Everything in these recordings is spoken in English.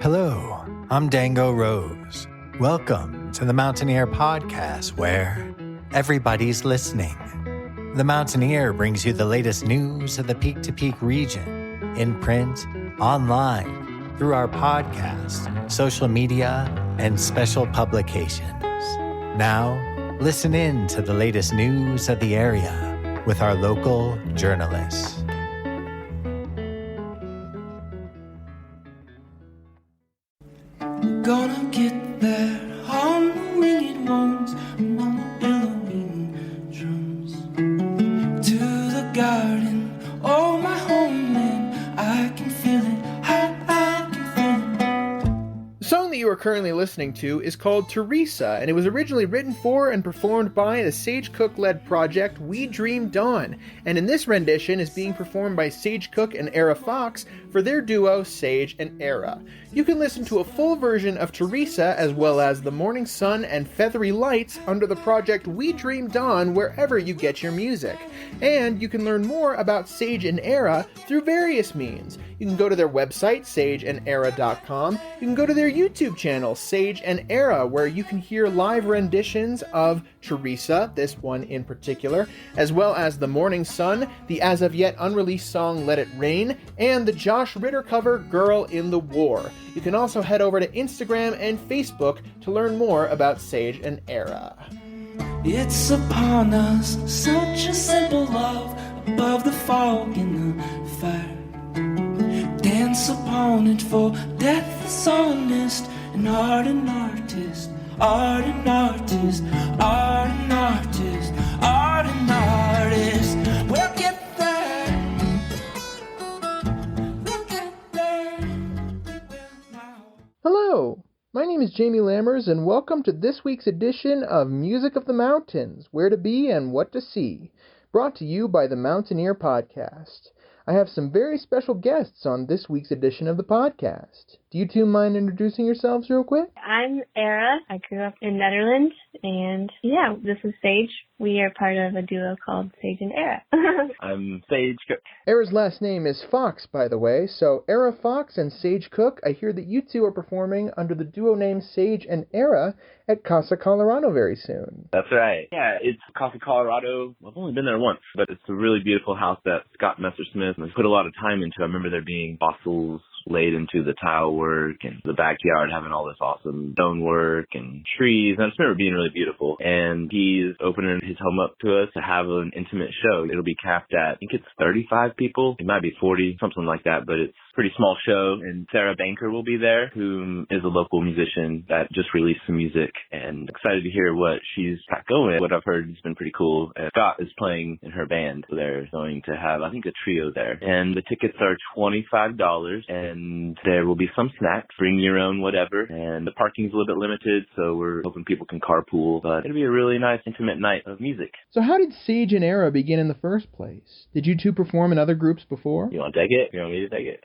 Hello, I'm Dango Rose. Welcome to the Mountaineer Podcast, where everybody's listening. The Mountaineer brings you the latest news of the peak-to-peak region, in print, online, through our podcast, social media, and special publications. Now, listen in to the latest news of the area with our local journalists. Gonna get there on the winged ones and on the billowing drums. To the garden, oh my homeland, I can feel it, I can feel it. The song that you are currently listening to is called Teresa, and it was originally written for and performed by the Sage Cook-led project We Dream Dawn, and in this rendition is being performed by Sage Cook and Aera Fox for their duo Sage and Aera. You can listen to a full version of Teresa as well as The Morning Sun and Feathery Lights under the project We Dream Dawn wherever you get your music. And you can learn more about Sage and Aera through various means. You can go to their website, sageandaera.com. You can go to their YouTube channel, Sage and Aera, where you can hear live renditions of Teresa, this one in particular, as well as The Morning Sun, the as of yet unreleased song Let It Rain, and the Josh Ritter cover Girl in the War. You can also head over to Instagram and Facebook to learn more about Sage and Aera. It's upon us, such a simple love, above the fog in the fire. Dance upon it, for death is honest, and art an artist, art an artist, art an artist, art an artist. We'll get there, we'll get there, we will now. Hello, my name is Jamie Lammers, and welcome to this week's edition of Music of the Mountains, Where to Be and What to See, brought to you by the Mountaineer Podcast. I have some very special guests on this week's edition of the podcast. Do you two mind introducing yourselves real quick? I'm Aera. I grew up in Netherlands, and this is Sage. We are part of a duo called Sage and Aera. I'm Sage Cook. Aera's last name is Fox, by the way, so Aera Fox and Sage Cook, I hear that you two are performing under the duo name Sage and Aera at Casa Colorado very soon. That's right. Yeah, it's Casa Colorado. I've only been there once, but it's a really beautiful house that Scott Messersmith has put a lot of time into. I remember there being fossils laid into the tile work and the backyard having all this awesome stone work and trees. And I just remember it being really beautiful. And he's opening his home up to us to have an intimate show. It'll be capped at, I think it's 35 people. It might be 40, something like that, but it's a pretty small show. And Sarah Banker will be there, who is a local musician that just released some music, and excited to hear what she's got going. What I've heard has been pretty cool. And Scott is playing in her band, so they're going to have, I think, a trio there. And the tickets are $25, and there will be some snacks, bring your own whatever, and the parking's a little bit limited, so we're hoping people can carpool, but it'll be a really nice, intimate night of music. So how did Sage and Aera begin in the first place? Did you two perform in other groups before? You want to take it? You want me to take it?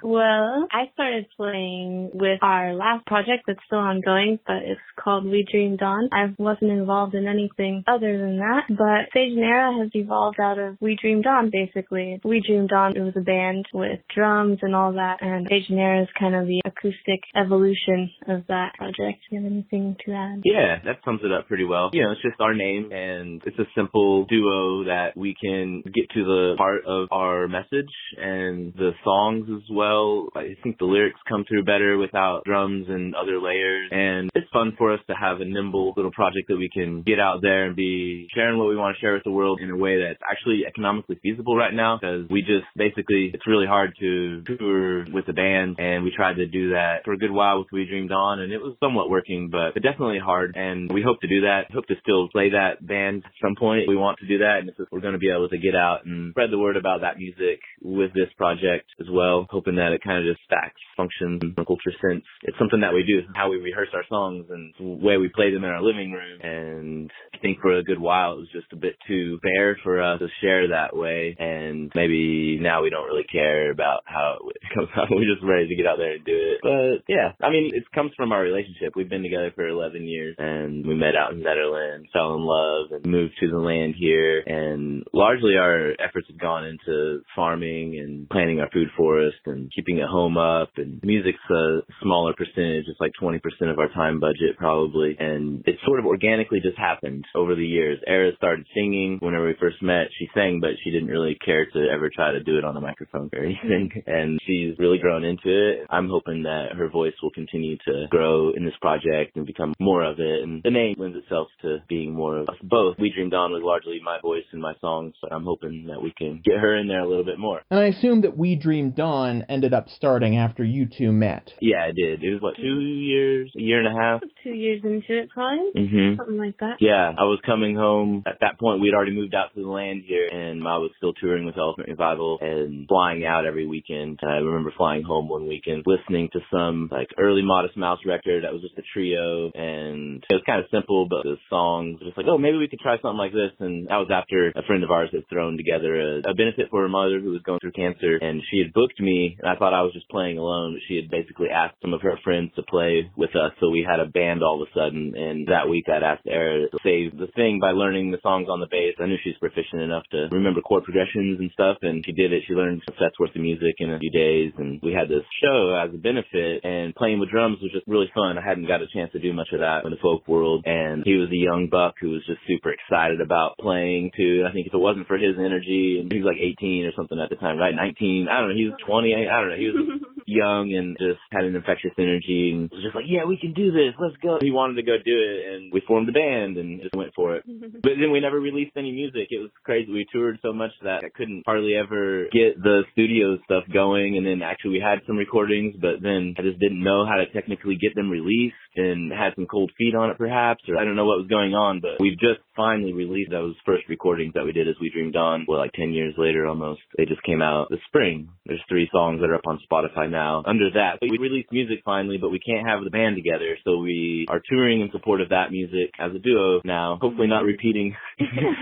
Well, I started playing with our last project that's still ongoing, but it's called We Dream Dawn. I wasn't involved in anything other than that, but Sage and Aera has evolved out of We Dream Dawn, basically. We Dream Dawn, it was a band with drums and all that, and Sage and Aera is kind of the acoustic evolution of that project. Do you have anything to add? Yeah, that sums it up pretty well. It's just our name, and it's a simple duo that we can get to the heart of our message and the songs as well. I think the lyrics come through better without drums and other layers, and it's fun for us to have a nimble little project that we can get out there and be sharing what we want to share with the world in a way that's actually economically feasible right now, because we just basically, it's really hard to tour with a band, and we tried to do that for a good while with We Dream Dawn, and it was somewhat working, but definitely hard, and we hope to do that. Hope to still play that band at some point. We want to do that, and we're going to be able to get out and spread the word about that music with this project as well, hoping that it kind of just stacks functions in a culture sense. It's something that we do. It's how we rehearse our songs and the way we play them in our living room, and I think for a good while it was just a bit too bare for us to share that way, and maybe now we don't really care about how it comes out we're just ready to get out there and do it. But yeah, I mean, it comes from our relationship. We've been together for 11 years, and we met out in Netherlands, fell in love, and moved to the land here. And largely our efforts have gone into farming and planting our food forest and keeping a home up. And music's a smaller percentage. It's like 20% of our time budget probably. And it sort of organically just happened over the years. Aera started singing. Whenever we first met, she sang, but she didn't really care to ever try to do it on a microphone or anything. And she's really grown into it. I'm hoping that her voice will continue to grow in this project and become more of it. And the name lends itself to being more of us both. We Dreamed On was largely my voice and my songs, but I'm hoping that we can get her in there a little bit more. And I assume that We Dreamed On ended up starting after you two met. Yeah, it did. It was, 2 years, a year and a half? 2 years into it, probably. Something like that. Yeah, I was coming home. At that point, we'd already moved out to the land here, and I was still touring with Elephant Revival and flying out every weekend. I remember flying home one weekend, listening to some like early Modest Mouse record that was just a trio, and it was kind of simple, but the songs were just like, oh, maybe we could try something like this. And that was after a friend of ours had thrown together a benefit for her mother who was going through cancer, and she had booked me, and I thought I was just playing alone, but she had basically asked some of her friends to play with us, so we had a band all of a sudden. And that week I'd asked Aera to save the thing by learning the songs on the bass. I knew she was proficient enough to remember chord progressions and stuff, and she did it. She learned a set's worth of music in a few days, and we had this show as a benefit, and playing with drums was just really fun. I hadn't got a chance to do much of that in the folk world, and he was a young buck who was just super excited about playing too. I think if it wasn't for his energy, and he was like 18 or something at the time, right? 19, I don't know, he was 20, I don't know, he was young and just had an infectious energy and was just like, yeah, we can do this, let's go. He wanted to go do it, and we formed a band and just went for it. But then we never released any music. It was crazy. We toured so much that I couldn't hardly ever get the studio stuff going, and then actually we had some recordings, but then I just didn't know how to technically get them released and had some cold feet on it perhaps, or I don't know what was going on, but we've just finally released those first recordings that we did as We Dreamed On, like 10 years later almost. They just came out this spring. There's 3 songs that are up on Spotify now. Under that, we released music finally, but we can't have the band together, so we are touring in support of that music as a duo now, hopefully not repeating.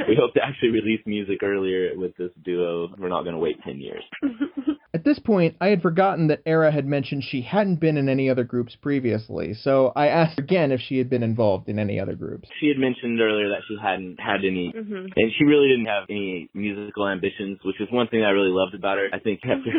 We hope to actually release music earlier with this duo. We're not going to wait 10 years. At this point, I had forgotten that Aera had mentioned she hadn't been in any other groups previously, so I asked again if she had been involved in any other groups. She had mentioned earlier that she hadn't had any, and she really didn't have any musical ambitions, which is one thing I really loved about her. I think after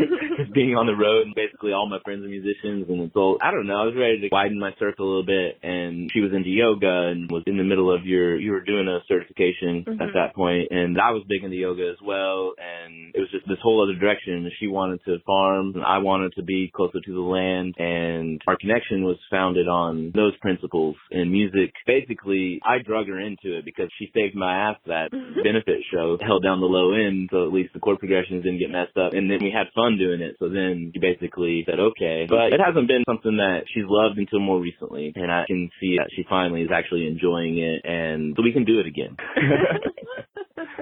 being on the road, and basically all my friends are musicians, and so, I don't know, I was ready to widen my circle a little bit, and she was into yoga and was in the middle of you were doing a certification at that point, and I was big into yoga as well, and it was just this whole other direction. She wanted to farm, and I wanted to be closer to the land, and our connection was founded on those principles. And music, basically, I drug her into it because she saved my ass that benefit show, held down the low end, so at least the chord progressions didn't get messed up, and then we had fun doing it, so then she basically said, okay. But it hasn't been something that she's loved until more recently, and I can see that she finally is actually enjoying it, and so we can do it again.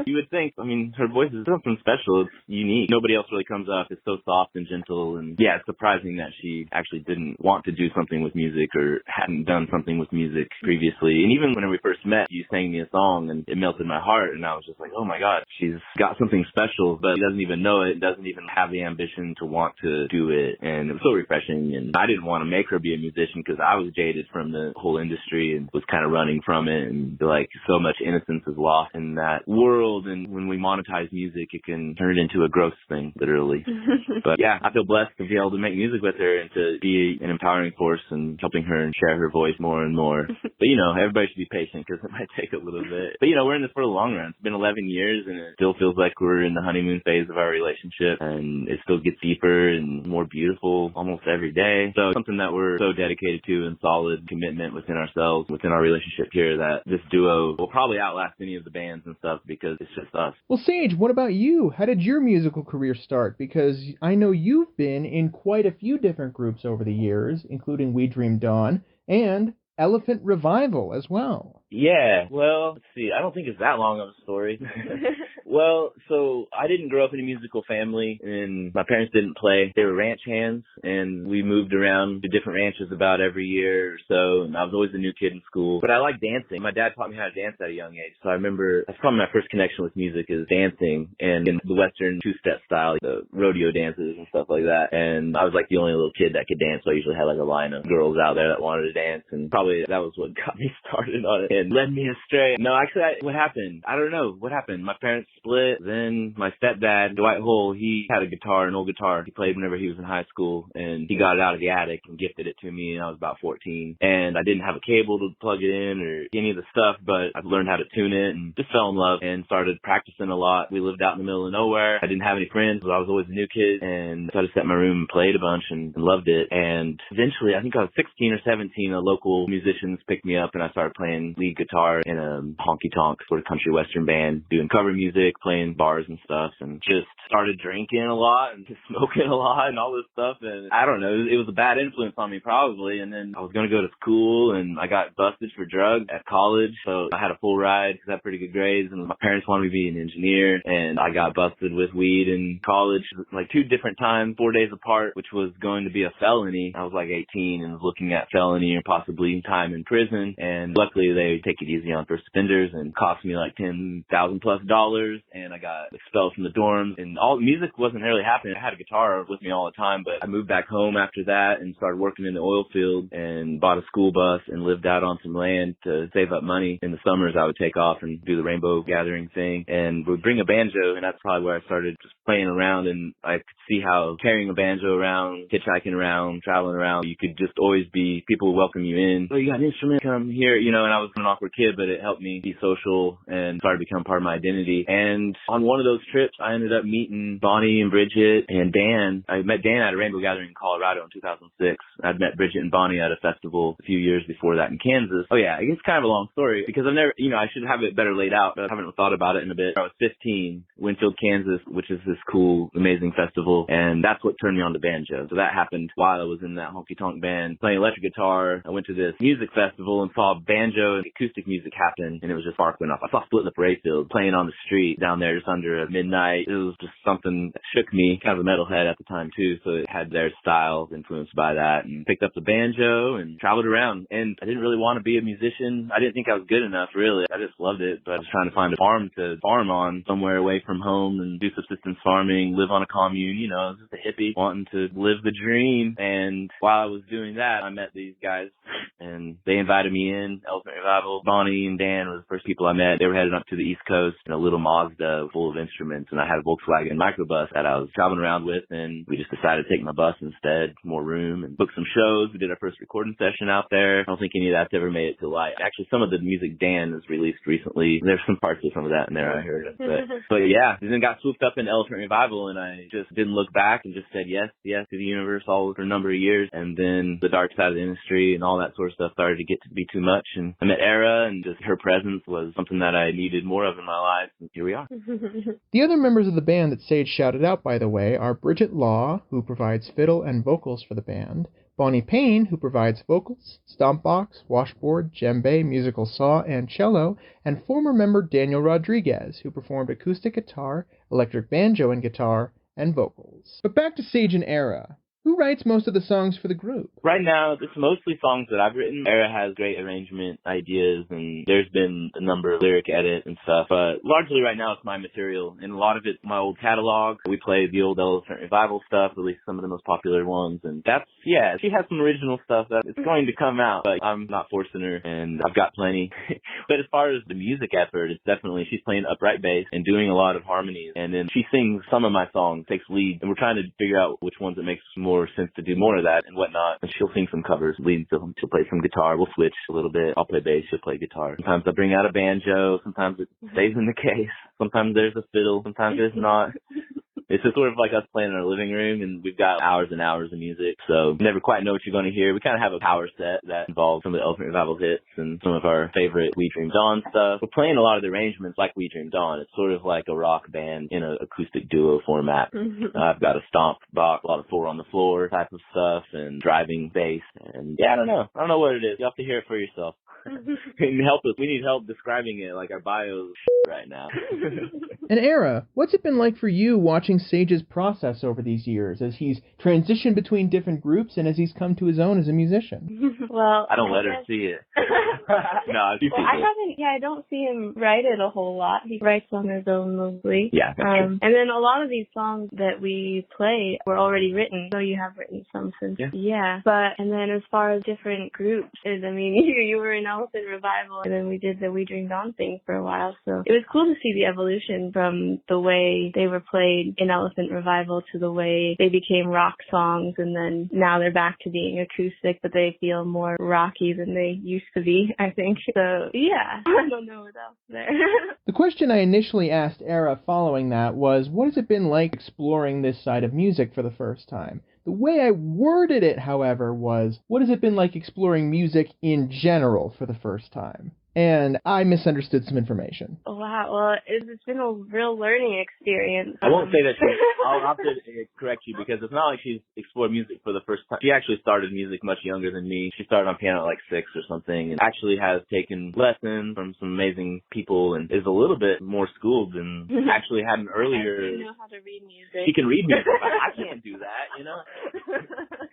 You would think, I mean, her voice is something special. It's unique. Nobody else really comes up. It's so soft and gentle. And yeah, it's surprising that she actually didn't want to do something with music or hadn't done something with music previously. And even when we first met, you sang me a song and it melted my heart. And I was just like, oh my God, she's got something special, but she doesn't even know it, doesn't even have the ambition to want to do it. And it was so refreshing. And I didn't want to make her be a musician because I was jaded from the whole industry and was kind of running from it. And like so much innocence is lost in that world. And when we monetize music, it can turn it into a gross thing, literally. But yeah, I feel blessed to be able to make music with her and to be an empowering force and helping her and share her voice more and more. But you know, everybody should be patient because it might take a little bit. But you know, we're in this for the long run. It's been 11 years and it still feels like we're in the honeymoon phase of our relationship, and it still gets deeper and more beautiful almost every day. So it's something that we're so dedicated to and solid commitment within ourselves, within our relationship here, that this duo will probably outlast any of the bands and stuff because it's just us. Well, Sage, what about you? How did your musical career start? Because I know you've been in quite a few different groups over the years, including We Dreamed On and Elephant Revival as well. Yeah, well, let's see. I don't think it's that long of a story. Well, so I didn't grow up in a musical family, and my parents didn't play. They were ranch hands, and we moved around to different ranches about every year or so, and I was always a new kid in school. But I like dancing. My dad taught me how to dance at a young age, so I remember that's probably my first connection with music is dancing, and in the Western two-step style, like the rodeo dances and stuff like that. And I was like the only little kid that could dance, so I usually had like a line of girls out there that wanted to dance, and probably that was what got me started on it and led me astray. No, actually, what happened? I don't know what happened. My parents split. Then my stepdad, Dwight Hull, he had a guitar, an old guitar. He played whenever he was in high school, and he got it out of the attic and gifted it to me, and I was about 14. And I didn't have a cable to plug it in or any of the stuff, but I learned how to tune it and just fell in love and started practicing a lot. We lived out in the middle of nowhere. I didn't have any friends, but I was always a new kid, and so I just sat in my room and played a bunch and loved it. And eventually, I think I was 16 or 17, local musicians picked me up, and I started playing lead guitar in a honky-tonk sort of country western band, doing cover music, playing bars and stuff, and just started drinking a lot and just smoking a lot and all this stuff. And I don't know, it was a bad influence on me probably. And then I was going to go to school, and I got busted for drugs at college, so I had a full ride because I had pretty good grades, and my parents wanted me to be an engineer, and I got busted with weed in college like 2 different times, 4 days apart, which was going to be a felony. I was like 18 and was looking at felony or possibly time in prison, and luckily they take it easy on first offenders and cost me like $10,000+, and I got expelled from the dorms, and all music wasn't really happening. I had a guitar with me all the time, but I moved back home after that and started working in the oil field and bought a school bus and lived out on some land to save up money. In the summers I would take off and do the rainbow gathering thing and would bring a banjo, and that's probably where I started just playing around. And I could see how carrying a banjo around, hitchhiking around, traveling around, you could just always be, people would welcome you in. Oh, you got an instrument? Come here, you know, and I was an awkward kid, but it helped me be social and started to become part of my identity. And on one of those trips, I ended up meeting Bonnie and Bridget and Dan. I met Dan at a rainbow gathering in Colorado in 2006. I'd met Bridget and Bonnie at a festival a few years before that in Kansas. Oh yeah, it's kind of a long story because I've never, I should have it better laid out, but I haven't thought about it in a bit. I was 15, Winfield, Kansas, which is this cool, amazing festival, and that's what turned me on to banjo. So that happened while I was in that honky-tonk band playing electric guitar. I went to this music festival and saw banjo and acoustic music happen, and it was just spark went off. I saw Split in the Parade Field playing on the street down there just under midnight. It was just something that shook me, kind of a metalhead at the time too, so it had their style influenced by that, and picked up the banjo and traveled around. And I didn't really want to be a musician. I didn't think I was good enough, really. I just loved it, but I was trying to find a farm to farm on somewhere away from home and do subsistence farming, live on a commune, just a hippie wanting to live the dream. And while I was doing that, I met these guys, and they invited me in, Elephant Revival. Bonnie and Dan were the first people I met. They were heading up to the East Coast in a little Mazda full of instruments, and I had a Volkswagen microbus that I was traveling around with, and we just decided to take my bus instead, more room, and book some shows. We did our first recording session out there. I don't think any of that's ever made it to light. Actually, some of the music Dan has released recently, there's some parts of some of that in there I heard. But yeah, and then got swooped up in Elephant Revival, and I just didn't look back and just said yes to the universe all for a number of years. And then the dark side of the industry and all that sort of stuff started to get to be too much. And I met Aera, and just her presence was something that I needed more of in my life. And here we are. The other members of the band that Sage shouted out, by the way, are Bridget Law, who provides fiddle and vocals for the band, Bonnie Payne, who provides vocals, stompbox, washboard, djembe, musical saw, and cello, and former member Daniel Rodriguez, who performed acoustic guitar, electric banjo and guitar, and vocals. But back to Sage and Aera. Who writes most of the songs for the group? Right now, it's mostly songs that I've written. Aera has great arrangement ideas, and there's been a number of lyric edits and stuff. But largely right now, it's my material, and a lot of it's my old catalog. We play the old Elephant Revival stuff, at least some of the most popular ones. And that's, yeah, she has some original stuff that it's going to come out, but I'm not forcing her, and I've got plenty. But as far as the music effort, it's definitely, she's playing upright bass and doing a lot of harmonies. And then she sings some of my songs, takes lead, and we're trying to figure out which ones it makes more sense to do more of that and whatnot. And she'll sing some covers, lead, she'll play some guitar. We'll switch a little bit. I'll play bass, she'll play guitar. Sometimes I bring out a banjo. Sometimes it stays in the case. Sometimes there's a fiddle. Sometimes there's not. It's just sort of like us playing in our living room, and we've got hours and hours of music, so you never quite know what you're going to hear. We kind of have a power set that involves some of the Elephant Revival hits and some of our favorite We Dream Dawn stuff. We're playing a lot of the arrangements like We Dream Dawn. It's sort of like a rock band in an acoustic duo format. I've got a stomp box, a lot of four on the floor type of stuff, and driving bass. And yeah, I don't know what it is. You have to hear it for yourself. Help us. We need help describing it. Like our bio's right now. And Aera, what's it been like for you watching Sage's process over these years as he's transitioned between different groups and as he's come to his own as a musician? Well, I don't let her see it. No, I don't see him write it a whole lot. He writes on his own mostly. Yeah, that's true. And then a lot of these songs that we play were already written, so you have written some since. Yeah. But, and then as far as different groups, I mean, you were in Elephant Revival, and then we did the We Dreamed On thing for a while, so it was cool to see the evolution from the way they were played in Elephant Revival to the way they became rock songs, and then now they're back to being acoustic, but they feel more rocky than they used to be, I think. So, yeah, I don't know what else there. The question I initially asked Aera following that was, what has it been like exploring this side of music for the first time? The way I worded it, however, was, what has it been like exploring music in general for the first time? And I misunderstood some information. Wow, well, it's been a real learning experience. I won't say that I'll have to correct you because it's not like she's explored music for the first time. She actually started music much younger than me. She started on piano at like 6 or something and actually has taken lessons from some amazing people and is a little bit more schooled and actually had an earlier... I know how to read music. She can read music. I can't do that, you know?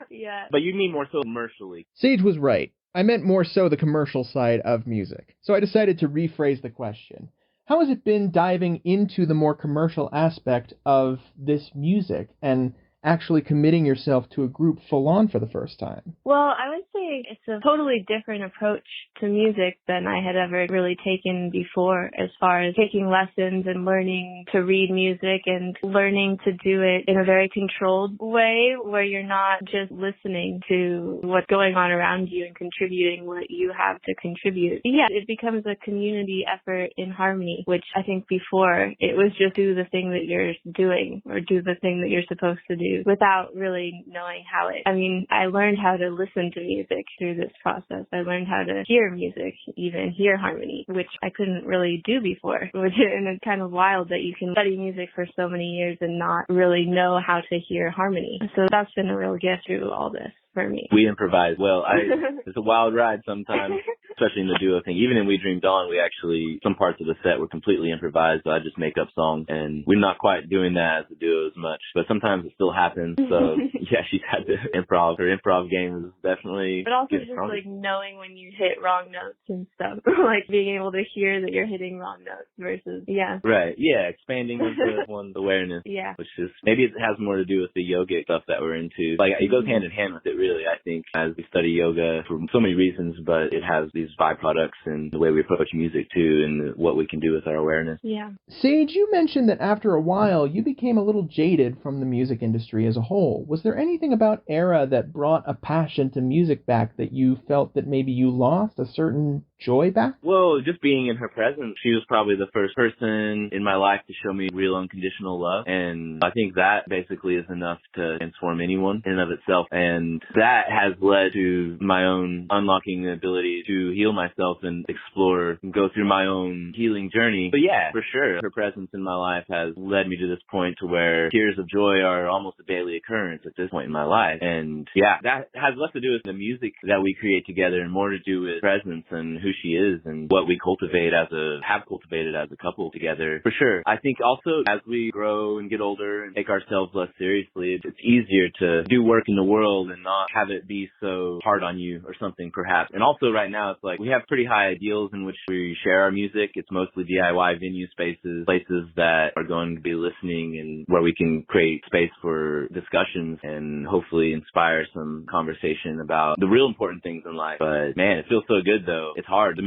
Yeah. But you mean more so commercially. Sage was right. I meant more so the commercial side of music. So I decided to rephrase the question. How has it been diving into the more commercial aspect of this music and actually committing yourself to a group full on for the first time? Well, I would say it's a totally different approach to music than I had ever really taken before, as far as taking lessons and learning to read music and learning to do it in a very controlled way where you're not just listening to what's going on around you and contributing what you have to contribute. Yeah, it becomes a community effort in harmony, which I think before it was just do the thing that you're doing or do the thing that you're supposed to do without really knowing how it. I mean, I learned how to listen to music through this process. I learned how to hear music, even hear harmony, which I couldn't really do before. And it's kind of wild that you can study music for so many years and not really know how to hear harmony. So that's been a real gift through all this for me. We improvise well. It's a wild ride sometimes, especially in the duo thing. Even in We Dreamed On, we actually, some parts of the set were completely improvised, so I just make up songs, and we're not quite doing that as a duo as much, but sometimes it still happens, so yeah, she's had to improv. Her improv game is definitely But also just stronger. Like knowing when you hit wrong notes and stuff, like being able to hear that you're hitting wrong notes versus, yeah. Right, yeah, expanding one's awareness, yeah. Which is, maybe it has more to do with the yogic stuff that we're into. Like, it goes hand in hand with it, really, I think, as we study yoga for so many reasons, but it has these byproducts in the way we approach music too and what we can do with our awareness. Yeah. Sage, you mentioned that after a while you became a little jaded from the music industry as a whole. Was there anything about Aera that brought a passion to music back that you felt that maybe you lost, a certain joy back? Well, just being in her presence, she was probably the first person in my life to show me real unconditional love, and I think that basically is enough to transform anyone in and of itself, and that has led to my own unlocking the ability to heal myself and explore and go through my own healing journey. But yeah, for sure, her presence in my life has led me to this point to where tears of joy are almost a daily occurrence at this point in my life. And yeah, that has less to do with the music that we create together and more to do with presence and who she is and what we have cultivated as a couple together. For sure. I think also as we grow and get older and take ourselves less seriously, it's easier to do work in the world and not have it be so hard on you or something, perhaps. And also right now, it's like we have pretty high ideals in which we share our music. It's mostly DIY venue spaces, places that are going to be listening and where we can create space for discussions and hopefully inspire some conversation about the real important things in life. But man, it feels so good though. It's hard. There's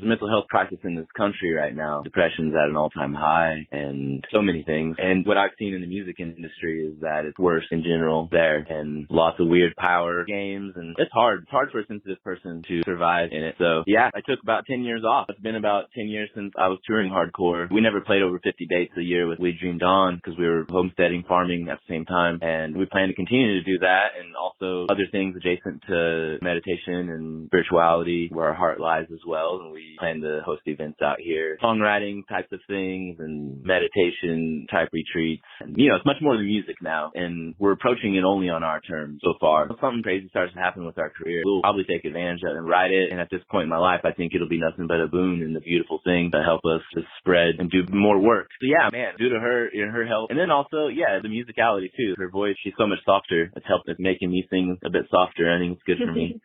a mental health crisis in this country right now. Depression's at an all-time high and so many things. And what I've seen in the music industry is that it's worse in general there and lots of weird power games, and it's hard. It's hard for a sensitive person to survive in it. So yeah, I took about 10 years off. It's been about 10 years since I was touring hardcore. We never played over 50 dates a year with We Dreamed On because we were homesteading, farming at the same time, and we plan to continue to do that and also other things adjacent to meditation and spirituality where our heart lies guys as well, and we plan to host events out here, songwriting types of things and meditation type retreats. And, it's much more than music now, and we're approaching it only on our terms so far. If something crazy starts to happen with our career, we'll probably take advantage of it and ride it. And at this point in my life, I think it'll be nothing but a boon and a beautiful thing to help us to spread and do more work. So yeah, man, due to her and her help. And then also, yeah, the musicality too. Her voice, she's so much softer. It's helped with making me sing a bit softer. I think it's good for me.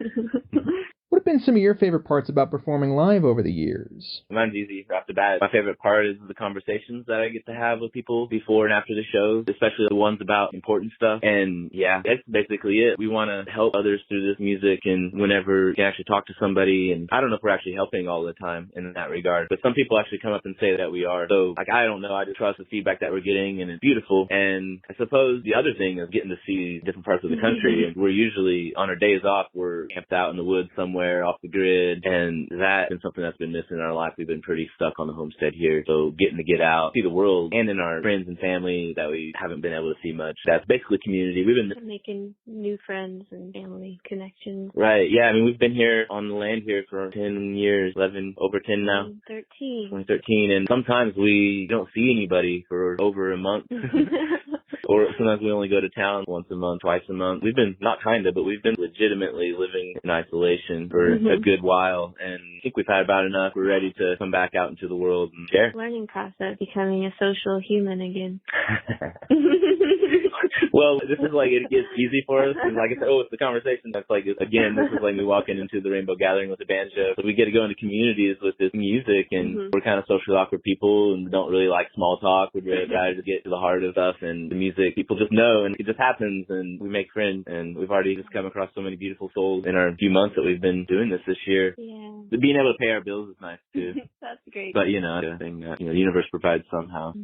What have been some of your favorite parts about performing live over the years? Mine's easy right off the bat. My favorite part is the conversations that I get to have with people before and after the shows, especially the ones about important stuff. And yeah, that's basically it. We want to help others through this music, and whenever we can actually talk to somebody, and I don't know if we're actually helping all the time in that regard, but some people actually come up and say that we are. So I don't know. I just trust the feedback that we're getting, and it's beautiful. And I suppose the other thing is getting to see different parts of the country. And we're usually on our days off, we're camped out in the woods somewhere off the grid, and that's been something that's been missing in our life. We've been pretty stuck on the homestead here, so getting to get out, see the world, and in our friends and family that we haven't been able to see much. That's basically community. We've been making new friends and family connections. Right, yeah, I mean, we've been here on the land here for 10 years, 11, over 10 now. 2013, and sometimes we don't see anybody for over a month. Or sometimes we only go to town once a month, twice a month. We've been, not kinda, but we've been legitimately living in isolation for a good while, and I think we've had about enough. We're ready to come back out into the world and share. Learning process, becoming a social human again. Well, this is like, it gets easy for us. And like I said, it's the conversation. That's like, again, this is like me walking into the Rainbow Gathering with a banjo. So we get to go into communities with this music, and we're kind of socially awkward people and don't really like small talk. We'd really try to get to the heart of stuff, and the music, people just know, and it just happens, and we make friends, and we've already just come across so many beautiful souls in our few months that we've been doing this year. Yeah. Being able to pay our bills is nice too. That's great. But, I think that, the universe provides somehow.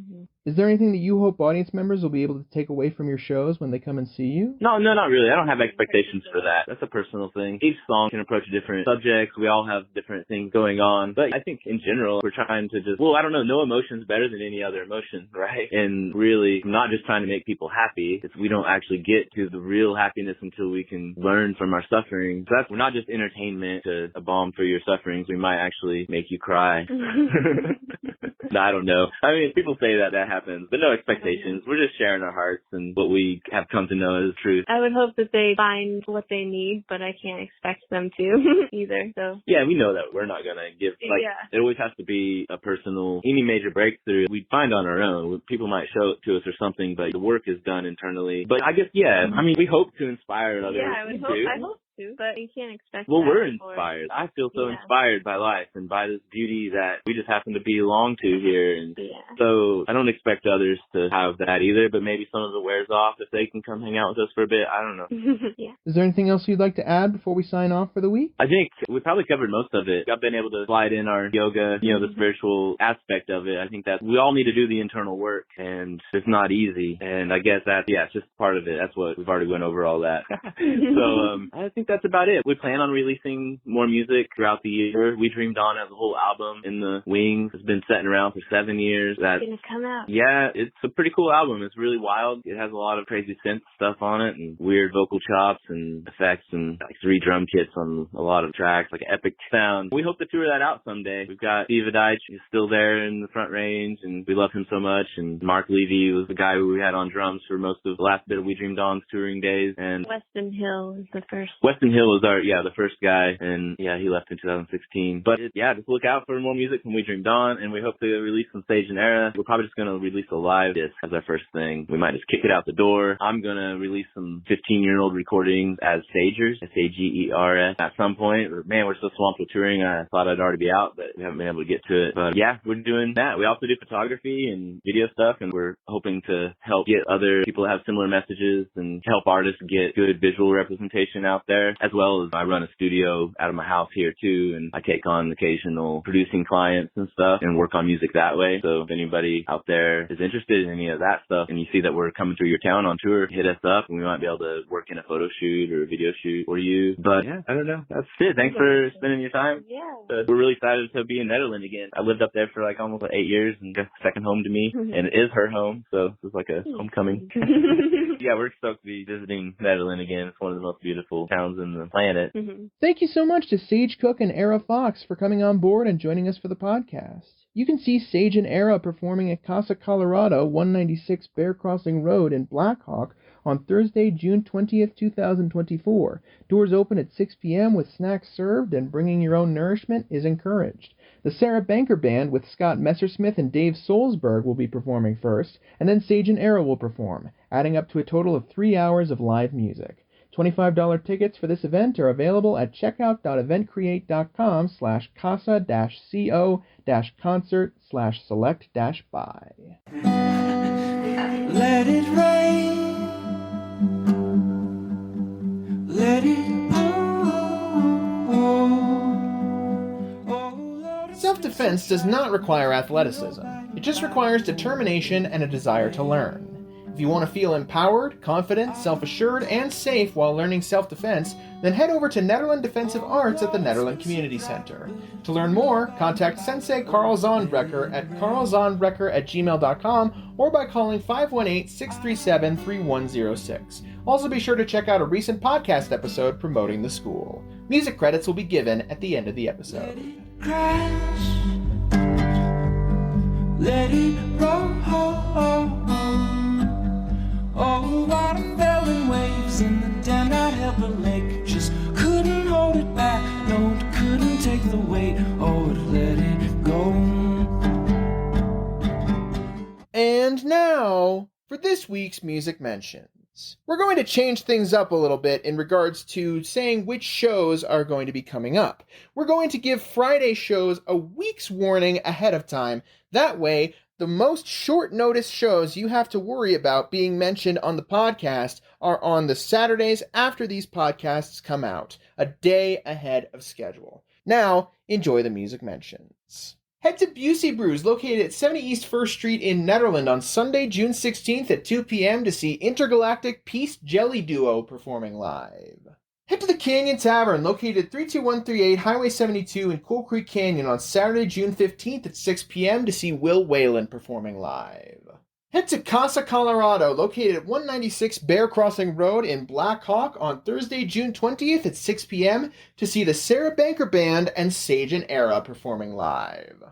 Is there anything that you hope audience members will be able to take away from your shows when they come and see you? No, not really. I don't have expectations for that. That's a personal thing. Each song can approach different subjects. We all have different things going on. But I think in general, we're trying to just, no emotion's better than any other emotion, right? And really, not just trying to make people happy. It's we don't actually get to the real happiness until we can learn from our suffering. So we're not just entertainment to a balm for your sufferings. We might actually make you cry. No, I don't know. I mean, people say that happens, but no expectations. We're just sharing our hearts and what we have come to know as truth. I would hope that they find what they need, but I can't expect them to either. So yeah, we know that we're not gonna give it always has to be a personal. Any major breakthrough we find on our own. People might show it to us or something, but the work is done internally. But I guess we hope to inspire others. Yeah, I hope to, but you can't expect. Well, we're inspired. I feel so inspired by life and by this beauty that we just happen to belong to here, and so I don't expect others to have that either. But maybe some of it wears off if they can come hang out with us for a bit. I don't know. Is there anything else you'd like to add before we sign off for the week? I think we probably covered most of it. I've been able to slide in our yoga, the spiritual aspect of it. I think that we all need to do the internal work, and it's not easy. And I guess that it's just part of it. That's what we've already went over all that. So I think that's about it. We plan on releasing more music throughout the year. We Dreamed On as a whole album in the wings. It's been sitting around for 7 years. It's gonna come out. Yeah, it's a pretty cool album. It's really wild. It has a lot of crazy synth stuff on it and weird vocal chops and effects and like 3 drum kits on a lot of tracks, like epic sound. We hope to tour that out someday. We've got Steve Adich, who's still there in the Front Range, and we love him so much. And Mark Levy was the guy who we had on drums for most of the last bit of We Dreamed On's touring days. And Weston Hill is the first. Weston Hill was the first guy, and he left in 2016. But just look out for more music from We Dreamed On, and we hope to release some Sage and Aera. We're probably just going to release a live disc as our first thing. We might just kick it out the door. I'm going to release some 15-year-old recordings as Sagers, Sagers, at some point. Man, we're so swamped with touring, I thought I'd already be out, but we haven't been able to get to it. But we're doing that. We also do photography and video stuff, and we're hoping to help get other people that have similar messages and help artists get good visual representation out there, as well as I run a studio out of my house here too, and I take on occasional producing clients and stuff and work on music that way. So if anybody out there is interested in any of that stuff and you see that we're coming through your town on tour, hit us up and we might be able to work in a photo shoot or a video shoot for you. But I don't know. That's it. Thanks for spending your time. We're really excited to be in Netherlands again. I lived up there for almost 8 years, and it's second home to me, and it is her home, so it's like a homecoming. Yeah, we're stoked to be visiting Netherlands again. It's one of the most beautiful towns in the planet. Mm-hmm. Thank you so much to Sage, Cook, and Aera Fox for coming on board and joining us for the podcast. You can see Sage and Aera performing at Casa Colorado, 196 Bear Crossing Road in Blackhawk on Thursday, June 20th, 2024. Doors open at 6 p.m. with snacks served, and bringing your own nourishment is encouraged. The Sarah Banker Band with Scott Messersmith and Dave Solsberg will be performing first, and then Sage and Aera will perform, adding up to a total of 3 hours of live music. $25 tickets for this event are available at checkout.eventcreate.com/casa-co-concert/select-buy. Let it rain. Let it pour. Self-defense does not require athleticism. It just requires determination and a desire to learn. If you want to feel empowered, confident, self-assured, and safe while learning self-defense, then head over to Netherlands Defensive Arts at the Netherlands Community Center. To learn more, contact Sensei Carl Zondbrecker at carlzondbrecker@gmail.com or by calling 518-637-3106. Also be sure to check out a recent podcast episode promoting the school. Music credits will be given at the end of the episode. Crash. Let it roll. Oh, water fell in waves in the dam that held the lake. Just couldn't hold it back. No, it couldn't take the weight. Oh, it let it go. And now, for this week's music mentions. We're going to change things up a little bit in regards to saying which shows are going to be coming up. We're going to give Friday shows a week's warning ahead of time. That way, the most short notice shows you have to worry about being mentioned on the podcast are on the Saturdays after these podcasts come out, a day ahead of schedule. Now, enjoy the music mentions. Head to Busey Brews, located at 70 East 1st Street in Netherlands on Sunday, June 16th at 2 p.m. to see Intergalactic Peace Jelly Duo performing live. Head to the Canyon Tavern, located at 32138 Highway 72 in Cool Creek Canyon on Saturday, June 15th at 6 p.m. to see Will Whalen performing live. Head to Casa Colorado, located at 196 Bear Crossing Road in Blackhawk on Thursday, June 20th at 6 p.m. to see the Sarah Banker Band and Sage and Aera performing live.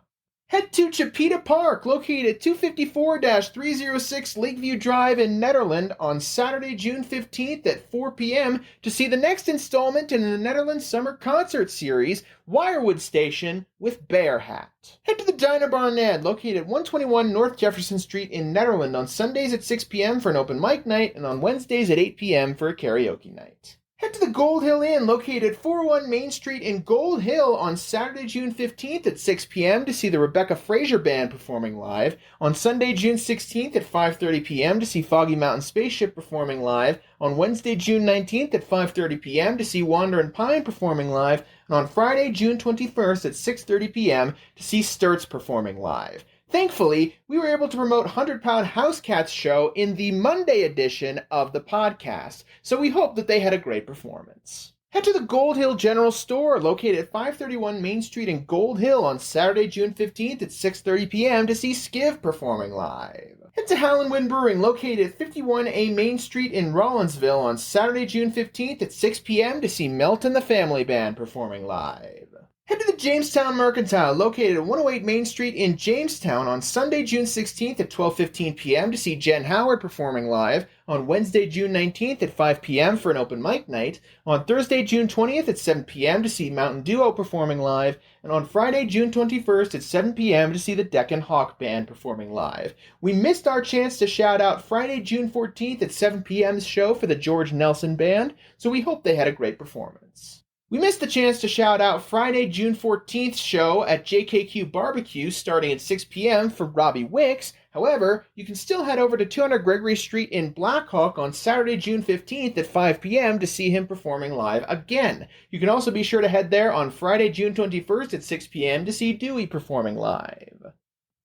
Head to Chipeta Park, located at 254-306 Lakeview Drive in Netherlands on Saturday, June 15th at 4 p.m. to see the next installment in the Netherlands Summer Concert Series, Wirewood Station, with Bear Hat. Head to the Diner Barnett, located at 121 North Jefferson Street in Netherlands on Sundays at 6 p.m. for an open mic night and on Wednesdays at 8 p.m. for a karaoke night. Head to the Gold Hill Inn, located at 401 Main Street in Gold Hill on Saturday, June 15th at 6 p.m. to see the Rebecca Fraser Band performing live, on Sunday, June 16th at 5:30 p.m. to see Foggy Mountain Spaceship performing live, on Wednesday, June 19th at 5:30 p.m. to see Wanderin' Pine performing live, and on Friday, June 21st at 6:30 p.m. to see Sturts performing live. Thankfully, we were able to promote 100 Pound House Cats show in the Monday edition of the podcast, so we hope that they had a great performance. Head to the Gold Hill General Store, located at 531 Main Street in Gold Hill on Saturday, June 15th at 6:30 p.m. to see Skiv performing live. Head to Howlin' Wind Brewing, located at 51A Main Street in Rollinsville on Saturday, June 15th at 6 p.m. to see Melton the Family Band performing live. Head to the Jamestown Mercantile, located at 108 Main Street in Jamestown on Sunday, June 16th at 12:15 p.m. to see Jen Howard performing live, on Wednesday, June 19th at 5 p.m. for an open mic night, on Thursday, June 20th at 7 p.m. to see Mountain Duo performing live, and on Friday, June 21st at 7 p.m. to see the Deccan Hawk Band performing live. We missed our chance to shout out Friday, June 14th at 7 p.m.'s show for the George Nelson Band, so we hope they had a great performance. We missed the chance to shout out Friday, June 14th show at JKQ Barbecue starting at 6 p.m. for Robbie Wicks. However, you can still head over to 200 Gregory Street in Blackhawk on Saturday, June 15th at 5 p.m. to see him performing live again. You can also be sure to head there on Friday, June 21st at 6 p.m. to see Dewey performing live.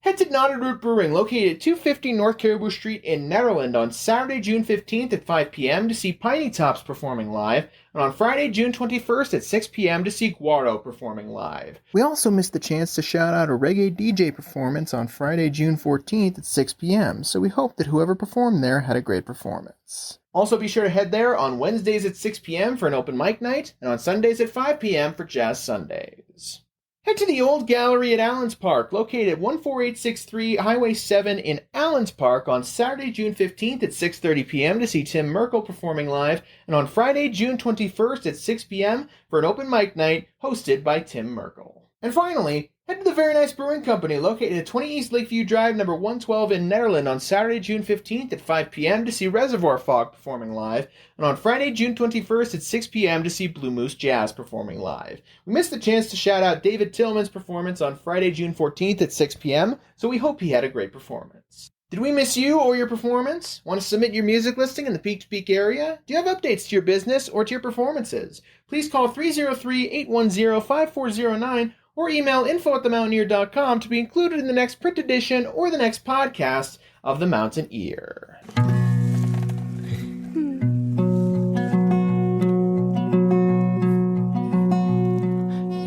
Head to Knotted Root Brewing, located at 250 North Caribou Street in Maryland, on Saturday, June 15th at 5 p.m. to see Piney Tops performing live, and on Friday, June 21st at 6 p.m. to see Guaro performing live. We also missed the chance to shout out a reggae DJ performance on Friday, June 14th at 6 p.m., so we hope that whoever performed there had a great performance. Also be sure to head there on Wednesdays at 6 p.m. for an open mic night, and on Sundays at 5 p.m. for Jazz Sundays. Head to the Old Gallery at Allens Park, located at 14863 Highway 7 in Allens Park, on Saturday, June 15th at 6:30 p.m. to see Tim Merkel performing live, and on Friday, June 21st at 6 p.m. for an open mic night hosted by Tim Merkel. And finally, head to the Very Nice Brewing Company, located at 20 East Lakeview Drive, number 112 in Netherland, on Saturday, June 15th at 5 p.m. to see Reservoir Fog performing live, and on Friday, June 21st at 6 p.m. to see Blue Moose Jazz performing live. We missed the chance to shout out David Tillman's performance on Friday, June 14th at 6 p.m., so we hope he had a great performance. Did we miss you or your performance? Want to submit your music listing in the Peak to Peak area? Do you have updates to your business or to your performances? Please call 303-810-5409 or email info@themountaineer.com to be included in the next print edition or the next podcast of The Mountain Ear.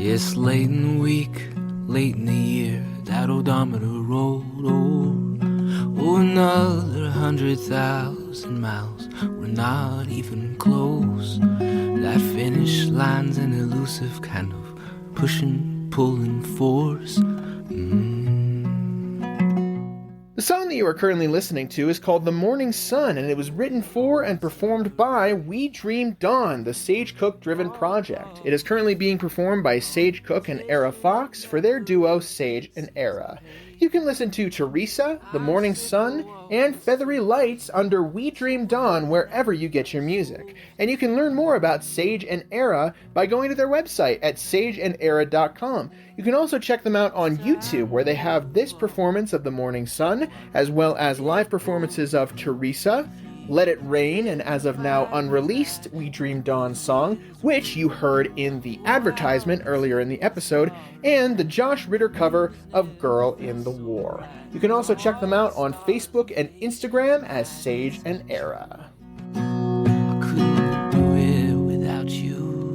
It's late in the week, late in the year, that odometer rolled another 100,000 miles. We're not even close. That finish line's an elusive kind of pushing, pulling force. The song that you are currently listening to is called The Morning Sun, and it was written for and performed by We Dream Dawn, the Sage Cook-driven project. It is currently being performed by Sage Cook and Aera Fox for their duo Sage and Aera. You can listen to Teresa, The Morning Sun, and Feathery Lights under We Dream Dawn wherever you get your music. And you can learn more about Sage and Aera by going to their website at sageandaera.com. You can also check them out on YouTube, where they have this performance of The Morning Sun, as well as live performances of Teresa, Let It Rain, and as of now unreleased We Dream Dawn song, which you heard in the advertisement earlier in the episode, and the Josh Ritter cover of Girl in the War. You can also check them out on Facebook and Instagram as Sage and Aera. I couldn't do it without you.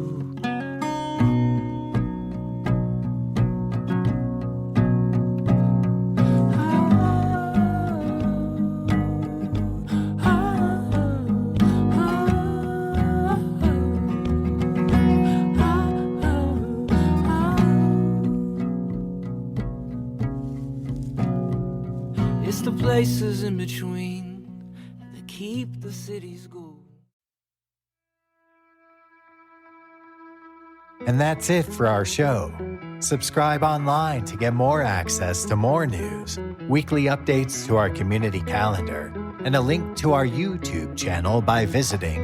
It's the places in between that keep the cities going. And that's it for our show. Subscribe online to get more access to more news, weekly updates to our community calendar, and a link to our YouTube channel by visiting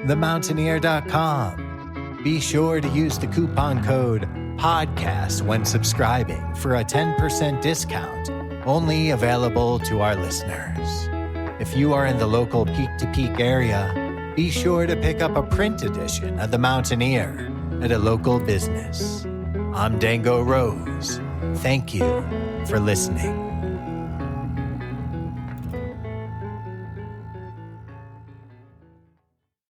themountaineer.com. Be sure to use the coupon code PODCAST when subscribing for a 10% discount, only available to our listeners. If you are in the local Peak to Peak area, be sure to pick up a print edition of The Mountaineer at a local business. I'm Dango Rose. Thank you for listening.